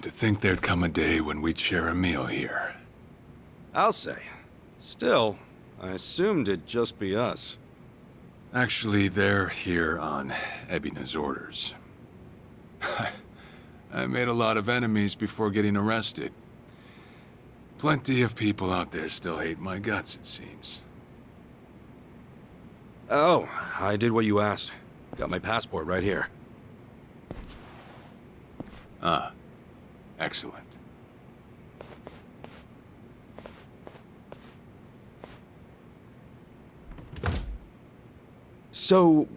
to think there'd come a day when we'd share a meal here. I'll say. Still, I assumed it'd just be us. Actually, they're here on Ebina's orders. I made a lot of enemies before getting arrested. Plenty of people out there still hate my guts, it seems. Oh, I did what you asked. Got my passport right here. Ah, excellent. So,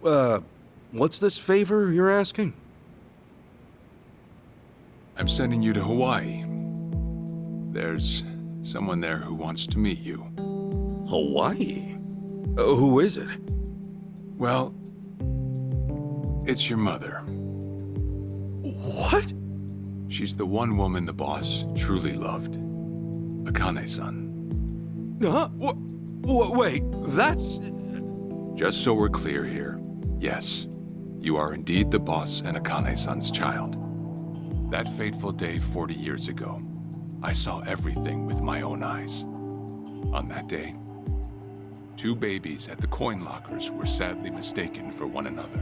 what's this favor you're asking? I'm sending you to Hawaii. There's someone there who wants to meet you. Hawaii? Who is it? Well, it's your mother. What? She's the one woman the boss truly loved. Akane-san. Huh? Wait, that's... Just so we're clear here, yes, you are indeed the boss and Akane-san's child. That fateful day 40 years ago, I saw everything with my own eyes. On that day, 2 babies at the coin lockers were sadly mistaken for one another.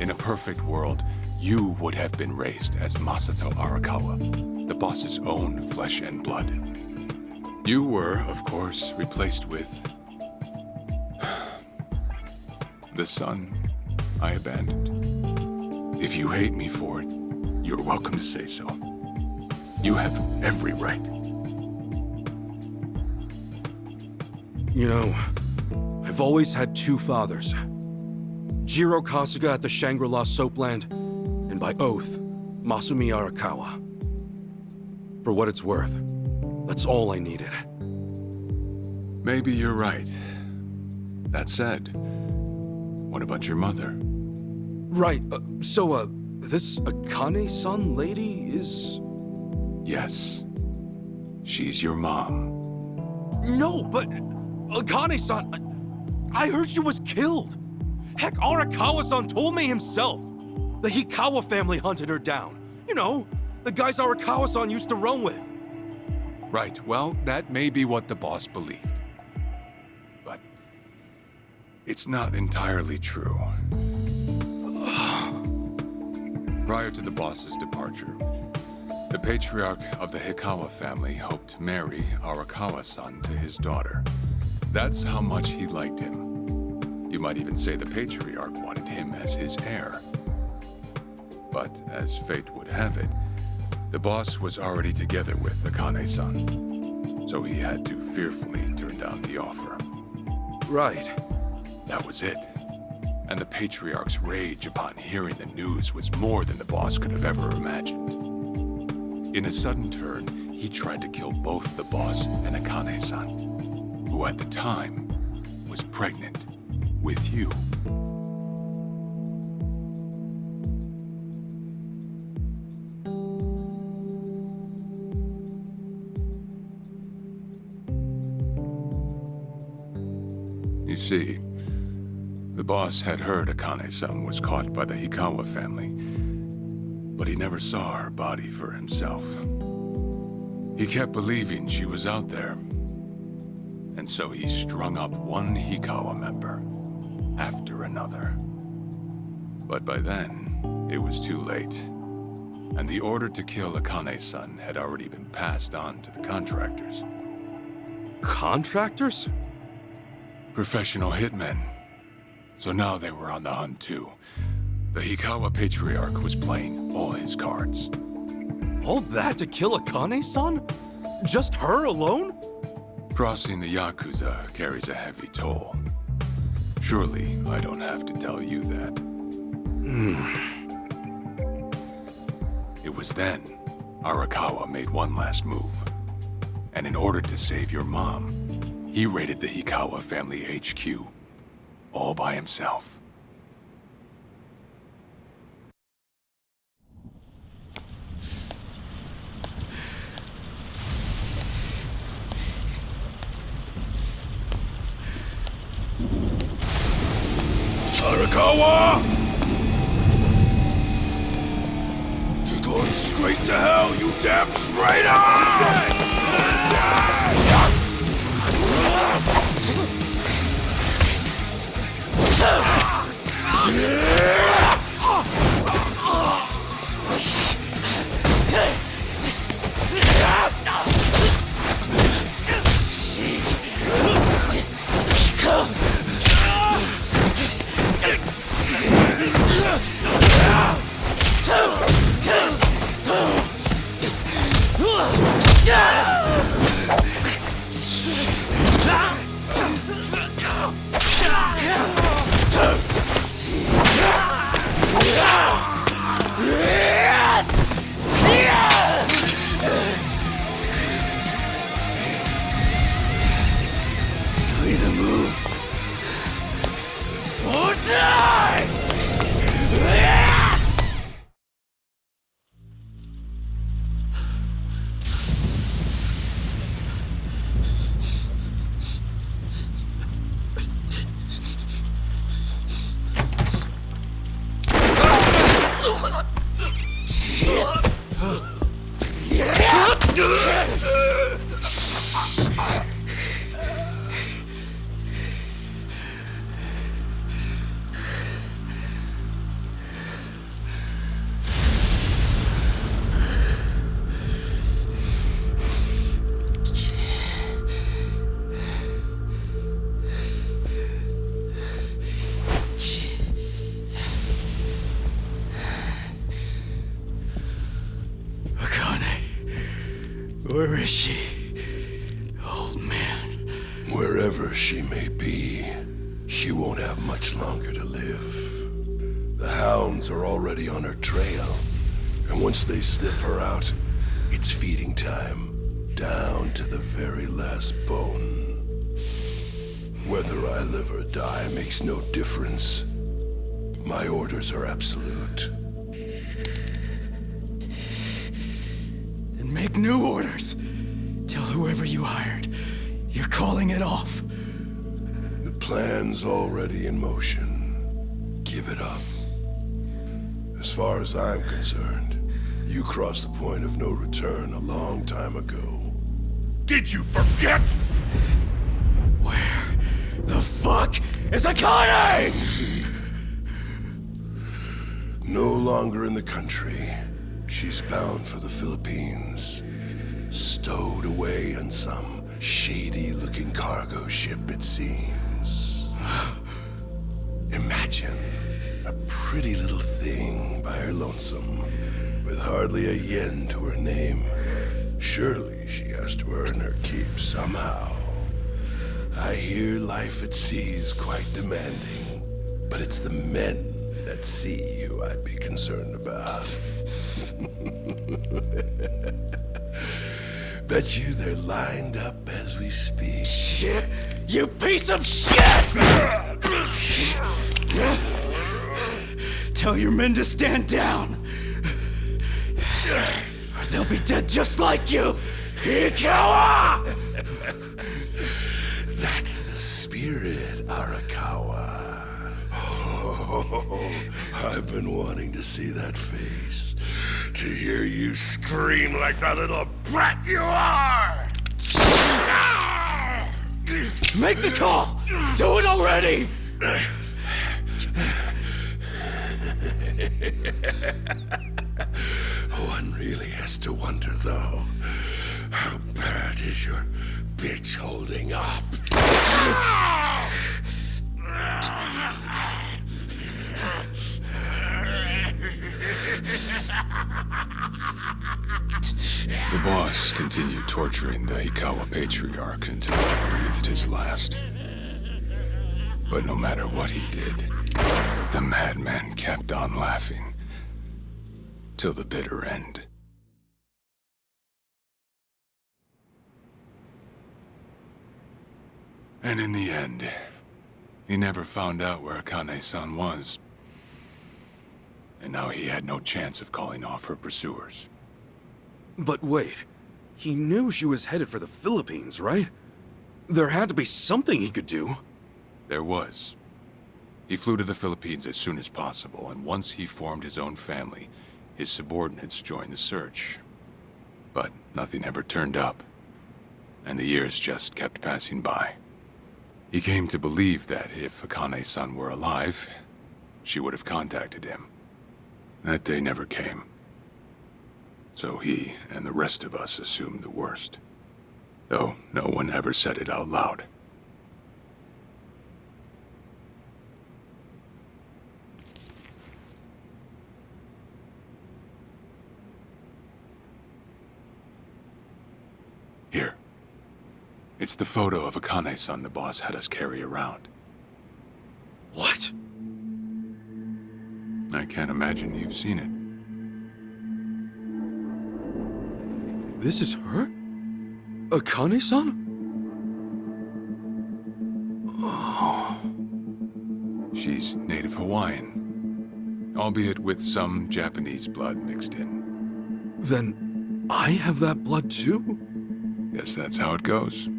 In a perfect world, you would have been raised as Masato Arakawa, the boss's own flesh and blood. You were, of course, replaced with... the son I abandoned. If you hate me for it, you're welcome to say so. You have every right. You know, I've always had 2 fathers. Jiro Kasuga at the Shangri-La Soapland, and by oath, Masumi Arakawa. For what it's worth, that's all I needed. Maybe you're right. That said, what about your mother? Right, so, this Akane-san lady is... Yes. She's your mom. No, but... Akane-san... I heard she was killed! Heck, Arakawa-san told me himself! The Hikawa family hunted her down. You know, the guys Arakawa-san used to roam with. Right, well, that may be what the boss believed. But... it's not entirely true. Prior to the boss's departure, the patriarch of the Hikawa family hoped to marry Arakawa-san to his daughter. That's how much he liked him. You might even say the patriarch wanted him as his heir. But as fate would have it, the boss was already together with Akane-san, so he had to fearfully turn down the offer. Right. That was it. And the patriarch's rage upon hearing the news was more than the boss could have ever imagined. In a sudden turn, he tried to kill both the boss and Akane-san, who at the time was pregnant with you. You see, the boss had heard Akane-san was caught by the Hikawa family, but he never saw her body for himself. He kept believing she was out there, and so he strung up one Hikawa member after another. But by then, it was too late, and the order to kill Akane-san had already been passed on to the contractors. Contractors? Professional hitmen. So now they were on the hunt too. The Hikawa patriarch was playing all his cards. All that to kill Akane-san? Just her alone? Crossing the Yakuza carries a heavy toll. Surely I don't have to tell you that. It was then Arakawa made one last move. And in order to save your mom, He raided the Hikawa family HQ, all by himself. Arakawa! You're going straight to hell, you damn traitor! Either move or die! Where is she? Old man. Wherever she may be, she won't have much longer to live. The hounds are already on her trail, and once they sniff her out, it's feeding time, down to the very last bone. Whether I live or die makes no difference. My orders are absolute. Make new orders. Tell whoever you hired, you're calling it off. The plan's already in motion. Give it up. As far as I'm concerned, you crossed the point of no return a long time ago. Did you forget? Where the fuck is Akane? No longer in the country. She's bound for the Philippines. Stowed away on some shady-looking cargo ship, it seems. Imagine a pretty little thing by her lonesome, with hardly a yen to her name. Surely she has to earn her keep somehow. I hear life at sea is quite demanding, but it's the men at sea who I'd be concerned about. Bet you they're lined up as we speak. Shit! You piece of shit! Tell your men to stand down, or they'll be dead just like you, Hikawa! That's the spirit, Arakawa. Oh, I've been wanting to see that face. To hear you scream like the little brat you are! Make the call! Do it already! One really has to wonder, though, how bad is your bitch holding up? The boss continued torturing the Hikawa patriarch until he breathed his last. But no matter what he did, the madman kept on laughing. Till the bitter end. And in the end, he never found out where Akane-san was. And now he had no chance of calling off her pursuers. But wait, he knew she was headed for the Philippines, right? There had to be something he could do. There was. He flew to the Philippines as soon as possible, and once he formed his own family, his subordinates joined the search. But nothing ever turned up, and the years just kept passing by. He came to believe that if Akane-san were alive, she would have contacted him. That day never came. So he and the rest of us assumed the worst, though no one ever said it out loud. Here. It's the photo of Akane-san the boss had us carry around. What? I can't imagine you've seen it. This is her? Akane-san? Oh. She's native Hawaiian, albeit with some Japanese blood mixed in. Then I have that blood too? Guess that's how it goes.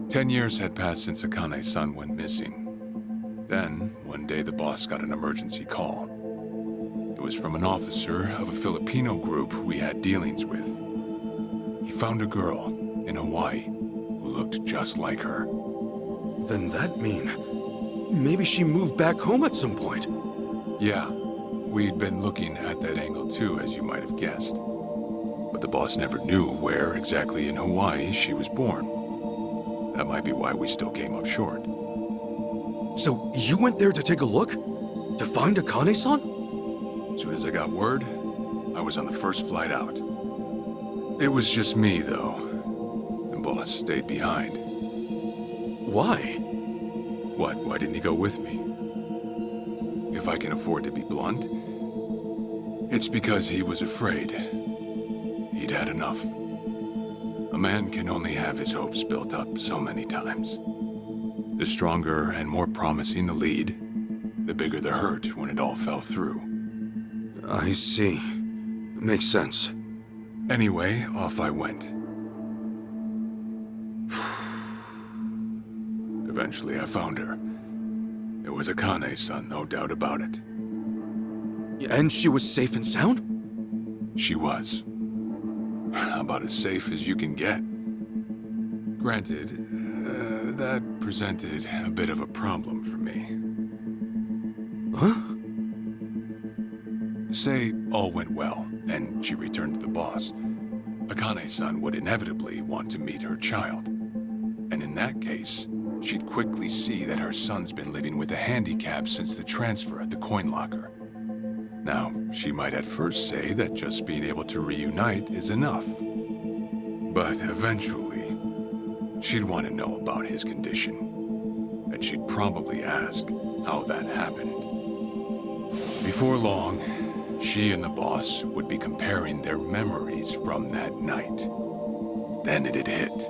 Ten years had passed since Akane-san went missing. Then, one day the boss got an emergency call. It was from an officer of a Filipino group we had dealings with. He found a girl in Hawaii who looked just like her. Then that mean maybe she moved back home at some point. Yeah, we'd been looking at that angle too, as you might have guessed. But the boss never knew where exactly in Hawaii she was born. That might be why we still came up short. So you went there to take a look? To find Akane-san? As soon as I got word, I was on the first flight out. It was just me, though. The boss stayed behind. Why? What? Why didn't he go with me? If I can afford to be blunt, it's because he was afraid. He'd had enough. A man can only have his hopes built up so many times. The stronger and more promising the lead, the bigger the hurt when it all fell through. I see. Makes sense. Anyway, off I went. Eventually I found her. It was Akane-san, no doubt about it. And she was safe and sound? She was. About as safe as you can get. Granted, that presented a bit of a problem for me. Huh? Say all went well, and she returned to the boss. Akane-san would inevitably want to meet her child. And in that case, she'd quickly see that her son's been living with a handicap since the transfer at the coin locker. Now, she might at first say that just being able to reunite is enough. But eventually, she'd want to know about his condition. And she'd probably ask how that happened. Before long, she and the boss would be comparing their memories from that night. Then it'd hit.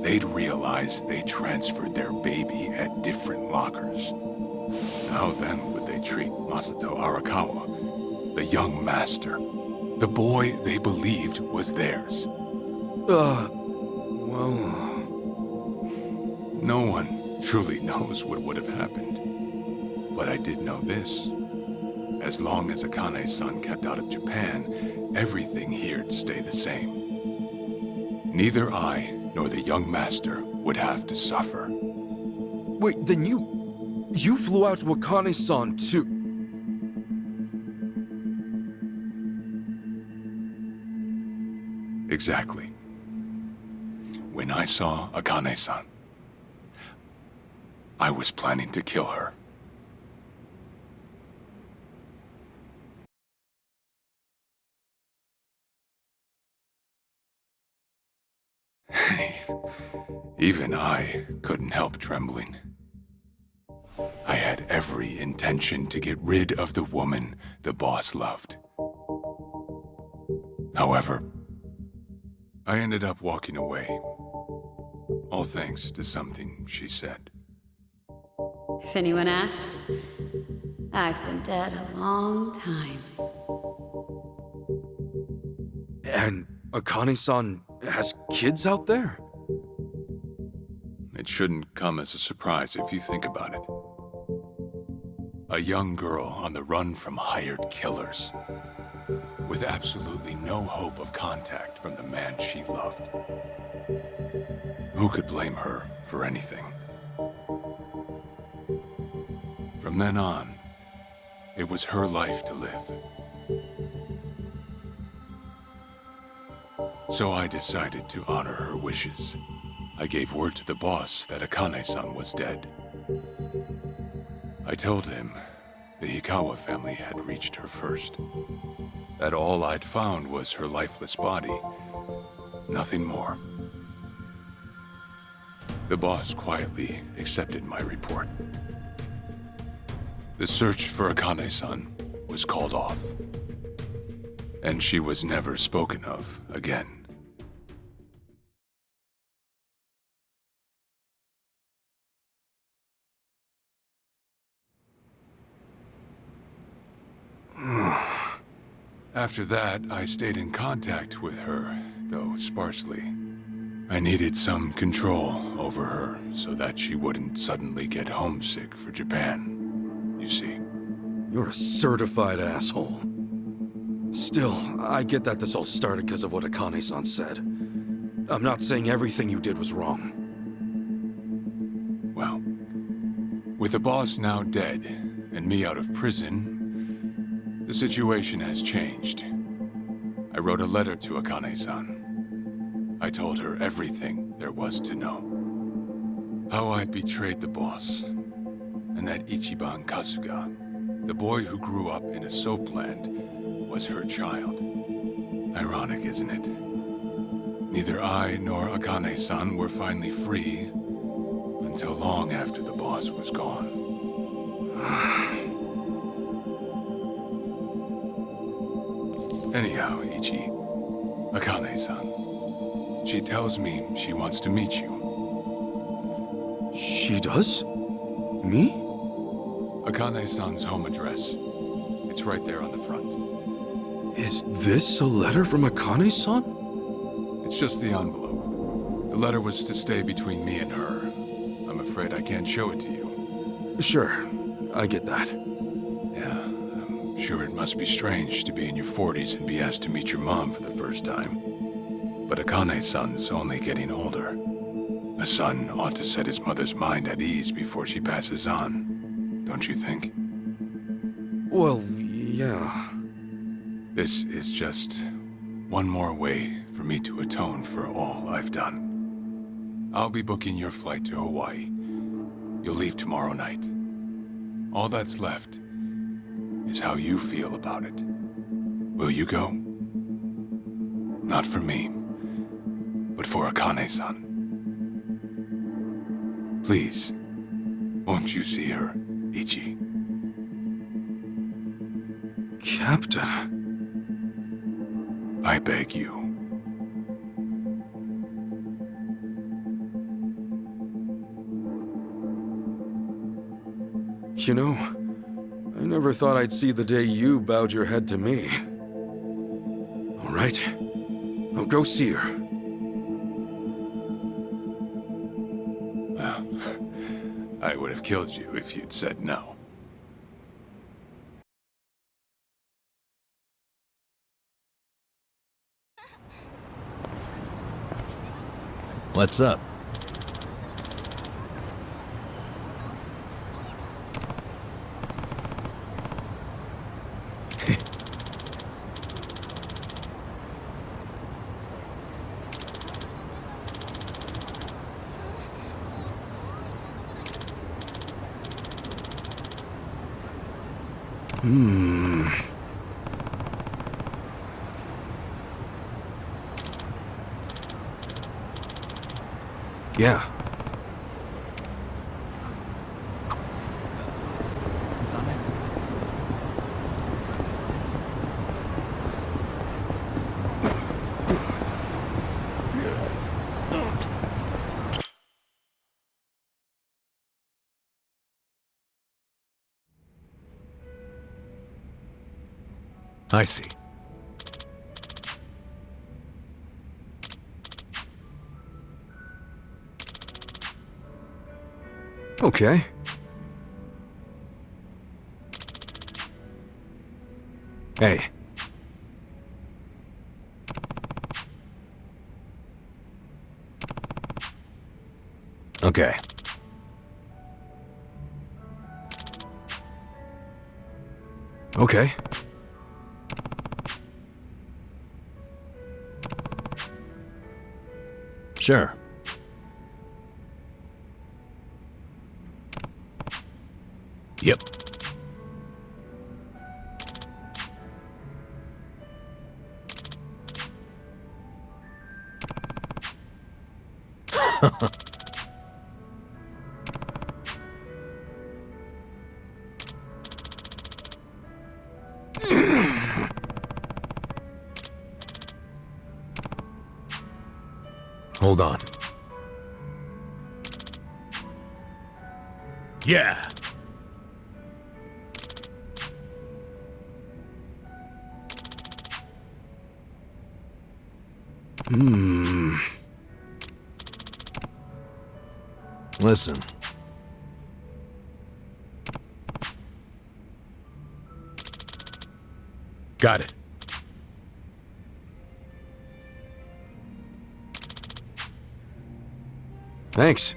They'd realize they transferred their baby at different lockers. How then would they treat Masato Arakawa, the young master, the boy they believed was theirs? Well... No one truly knows what would have happened. But I did know this. As long as Akane-san kept out of Japan, everything here'd stay the same. Neither I nor the young master would have to suffer. Wait, then you flew out to Akane-san too? Exactly. When I saw Akane-san, I was planning to kill her. Even I couldn't help trembling. I had every intention to get rid of the woman the boss loved. However, I ended up walking away, all thanks to something she said. If anyone asks, I've been dead a long time. And Akane-san has kids out there? It shouldn't come as a surprise if you think about it. A young girl on the run from hired killers, with absolutely no hope of contact from the man she loved. Who could blame her for anything? From then on, it was her life to live. So I decided to honor her wishes. I gave word to the boss that Akane-san was dead. I told him the Hikawa family had reached her first. That all I'd found was her lifeless body. Nothing more. The boss quietly accepted my report. The search for Akane-san was called off. And she was never spoken of again. After that, I stayed in contact with her, though sparsely. I needed some control over her so that she wouldn't suddenly get homesick for Japan, you see. You're a certified asshole. Still, I get that this all started because of what Akane-san said. I'm not saying everything you did was wrong. Well, with the boss now dead and me out of prison, the situation has changed. I wrote a letter to Akane-san. I told her everything there was to know. How I betrayed the boss, and that Ichiban Kasuga, the boy who grew up in a soapland, was her child. Ironic, isn't it? Neither I nor Akane-san were finally free until long after the boss was gone. Anyhow, Ichi, Akane-san, she tells me she wants to meet you. She does? Me? Akane-san's home address. It's right there on the front. Is this a letter from Akane-san? It's just the envelope. The letter was to stay between me and her. I'm afraid I can't show it to you. Sure, I get that. Yeah, I'm sure it must be strange to be in your 40s and be asked to meet your mom for the first time. But Akane-san's only getting older. A son ought to set his mother's mind at ease before she passes on, don't you think? Well, yeah. This is just one more way for me to atone for all I've done. I'll be booking your flight to Hawaii. You'll leave tomorrow night. All that's left is how you feel about it. Will you go? Not for me, but for Akane-san. Please, won't you see her, Ichi? Captain. I beg you. You know, I never thought I'd see the day you bowed your head to me. All right, I'll go see her. Well, I would have killed you if you'd said no. What's up? Yeah. I see. Okay. Hey. Okay. Okay. Sure. Yep. Hold on. Yeah. Listen. Got it. Thanks.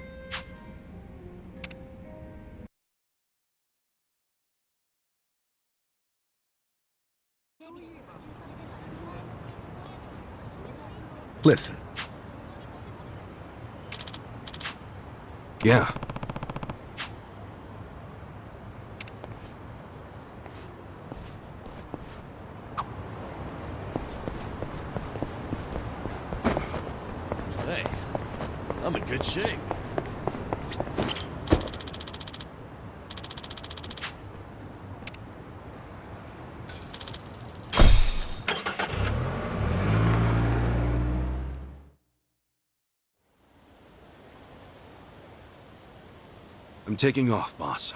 Listen. Yeah. Hey, I'm in good shape. I'm taking off, boss.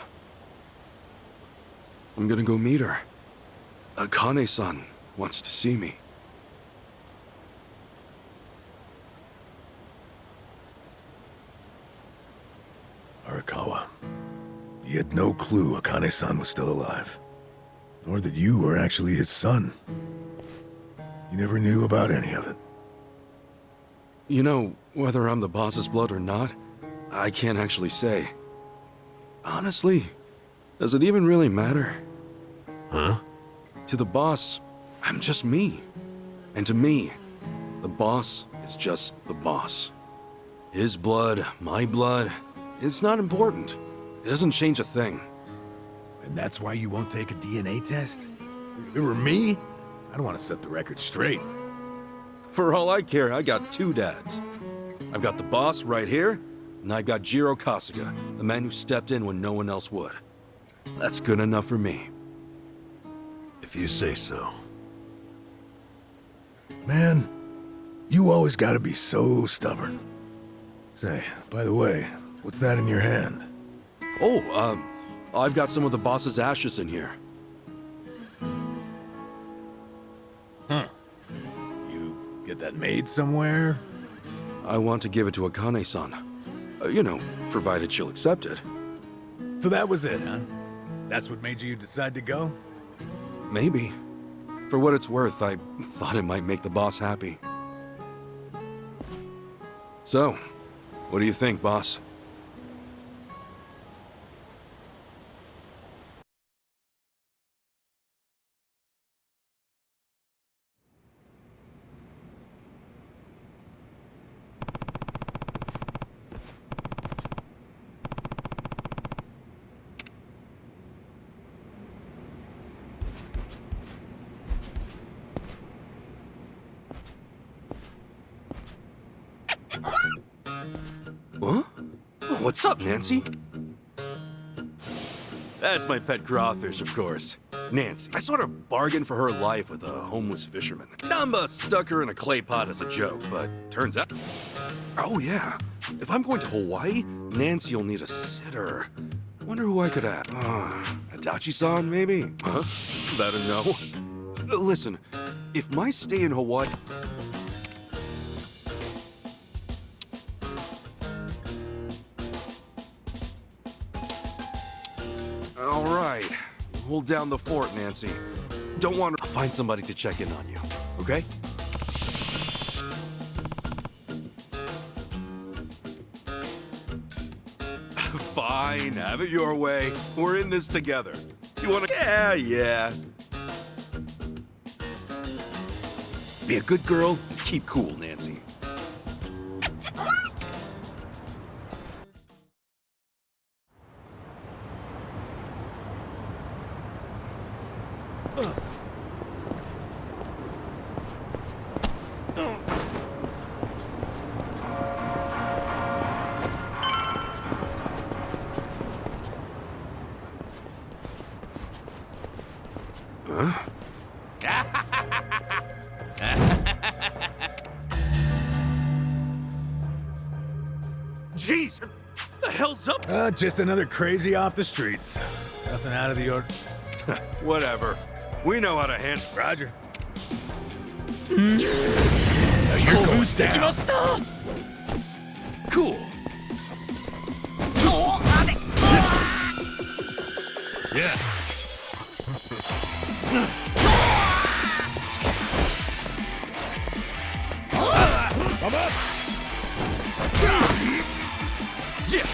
I'm gonna go meet her. Akane-san wants to see me. Arakawa, he had no clue Akane-san was still alive, nor that you were actually his son. He never knew about any of it. You know, whether I'm the boss's blood or not, I can't actually say. Honestly, does it even really matter? Huh? To the boss, I'm just me. And to me, the boss is just the boss. His blood, my blood, it's not important. It doesn't change a thing. And that's why you won't take a DNA test? If it were me, I'd want to set the record straight. For all I care, I got two dads. I've got the boss right here, and I've got Jiro Kasuga, the man who stepped in when no one else would. That's good enough for me. If you say so. Man, you always gotta be so stubborn. Say, by the way, what's that in your hand? Oh, I've got some of the boss's ashes in here. You get that made somewhere? I want to give it to Akane-san. You know, provided she'll accept it. So that was it, huh? That's what made you decide to go? Maybe. For what it's worth, I thought it might make the boss happy. So, what do you think, boss? Huh? Oh, what's up, Nancy? That's my pet crawfish, of course. Nancy. I sort of bargained for her life with a homeless fisherman. Namba stuck her in a clay pot as a joke, but turns out... Oh, yeah. If I'm going to Hawaii, Nancy'll need a sitter. Wonder who I could add. Adachi-san, maybe? Huh? Is that a no? Listen, if my stay in Hawaii... All right. Hold down the fort, Nancy. Don't want to find somebody to check in on you, okay? Fine, have it your way. We're in this together. You wanna... Yeah. Be a good girl and keep cool, Nancy. Jeez, what the hell's up? Just another crazy off the streets. Nothing out of the order. Whatever. We know how to handle. Roger. Now you're going down. Cool. Yeah. Come up. Yeah.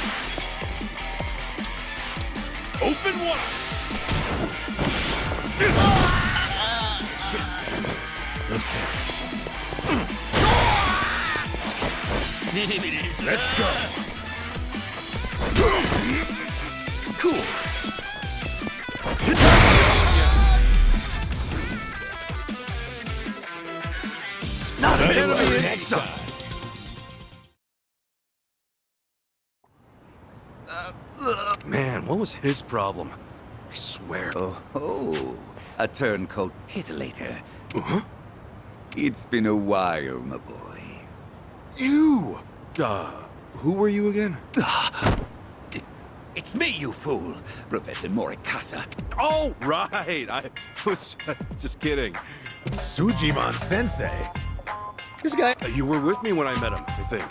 Open one. Let's go. Cool. Not an enemy in sight. Man, what was his problem? I swear. Oh, a turncoat titillator. Uh-huh. It's been a while, my boy. You! Who were you again? It's me, you fool! Professor Morikasa. Oh, right! I was just kidding. Sujimon Sensei. This guy. You were with me when I met him, I think.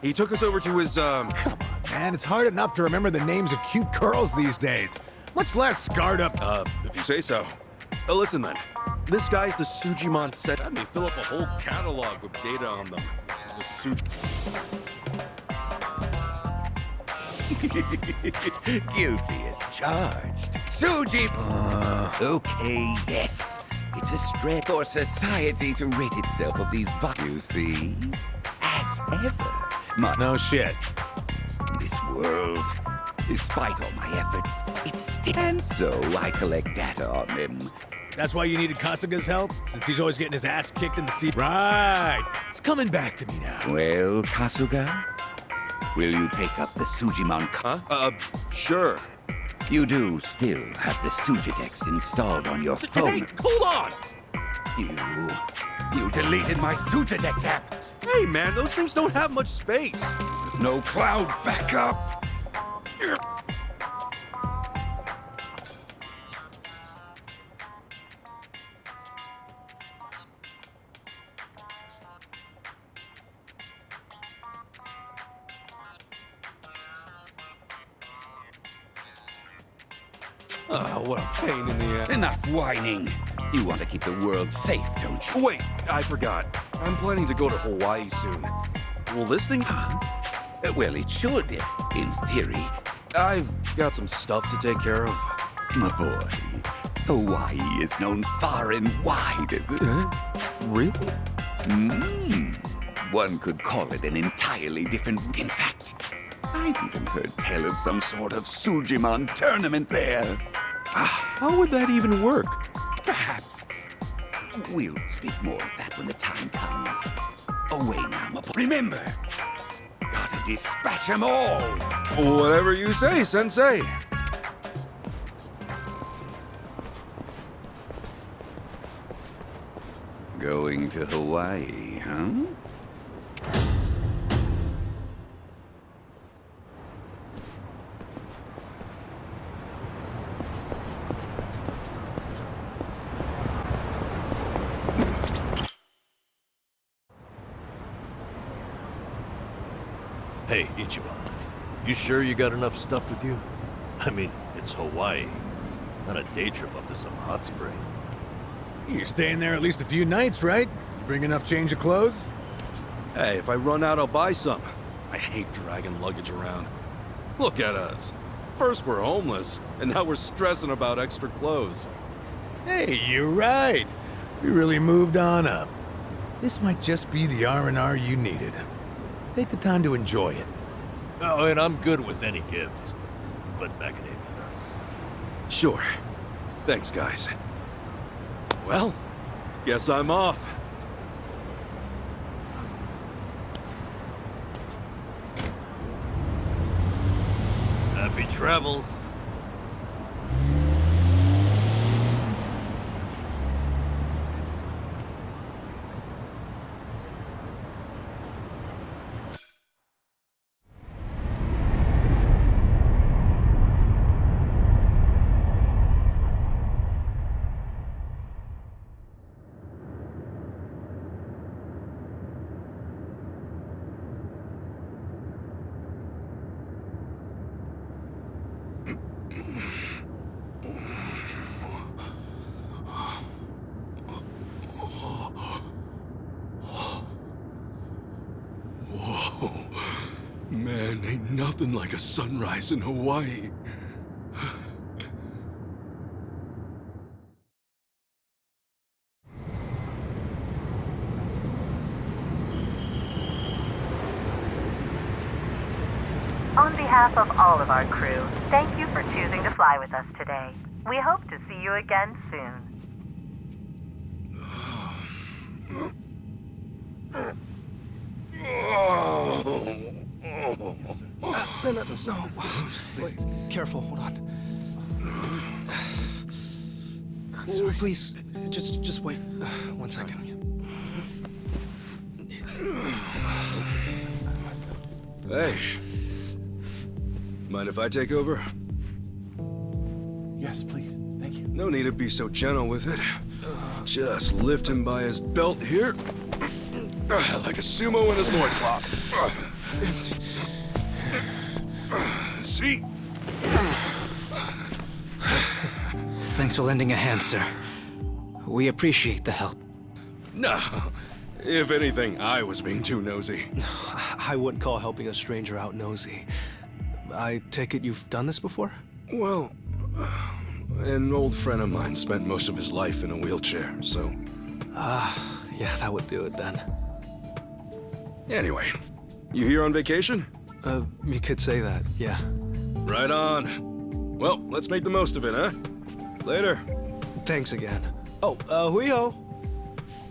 He took us over to his, Come on, man. It's hard enough to remember the names of cute girls these days. Much less scarred up. if you say so. Listen then. This guy's the Sujimon set. Had me fill up a whole catalog with data on them. Guilty as charged. Suji! Okay, yes. It's a stretch for society to rid itself of these you see? As ever. No shit. This world, despite all my efforts, it's still... And so I collect data on them. That's why you needed Kasuga's help? Since he's always getting his ass kicked in the sea. Right. It's coming back to me now. Well, Kasuga, will you take up the Sujimon... Sure. You do still have the Sujidex installed on your phone. Hey, hold on! You deleted my Sujidex app. Hey, man, those things don't have much space. With no cloud backup. What a pain in the ass. Enough whining. You want to keep the world safe, don't you? Wait, I forgot. I'm planning to go to Hawaii soon. Will this thing... Well, it should, in theory. I've got some stuff to take care of. My boy, Hawaii is known far and wide as it. Really? One could call it an entirely different... In fact, I've even heard tell of some sort of Sujimon tournament there. How would that even work? Perhaps. We'll speak more of that when the time comes. Away now, my boy. Remember, gotta dispatch 'em all. Whatever you say, Sensei. Going to Hawaii, huh? Hey, Ichiban. You sure you got enough stuff with you? I mean, it's Hawaii. Not a day trip up to some hot spring. You're staying there at least a few nights, right? You bring enough change of clothes? Hey, if I run out, I'll buy some. I hate dragging luggage around. Look at us. First we're homeless, and now we're stressing about extra clothes. Hey, you're right. We really moved on up. This might just be the R&R you needed. Take the time to enjoy it. Oh, and I'm good with any gift. But macadamia nuts. Sure. Thanks, guys. Well, guess I'm off. Happy travels. Man, ain't nothing like a sunrise in Hawaii. On behalf of all of our crew, thank you for choosing to fly with us today. We hope to see you again soon. No. Wait, careful, hold on. Oh, please, just wait 1 second. Hey. Mind if I take over? Yes, please. Thank you. No need to be so gentle with it. Just lift him by his belt here. Like a sumo in his loincloth. See? Thanks for lending a hand, sir. We appreciate the help. No. If anything, I was being too nosy. I wouldn't call helping a stranger out nosy. I take it you've done this before? Well, an old friend of mine spent most of his life in a wheelchair, so... Yeah, that would do it then. Anyway, you here on vacation? You could say that, yeah. Right on. Well, let's make the most of it, huh? Later. Thanks again. Oh, huiho.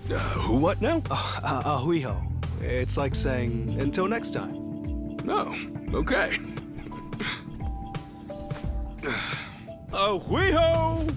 Who what now? Huiho. It's like saying, until next time. Oh, okay. Huiho!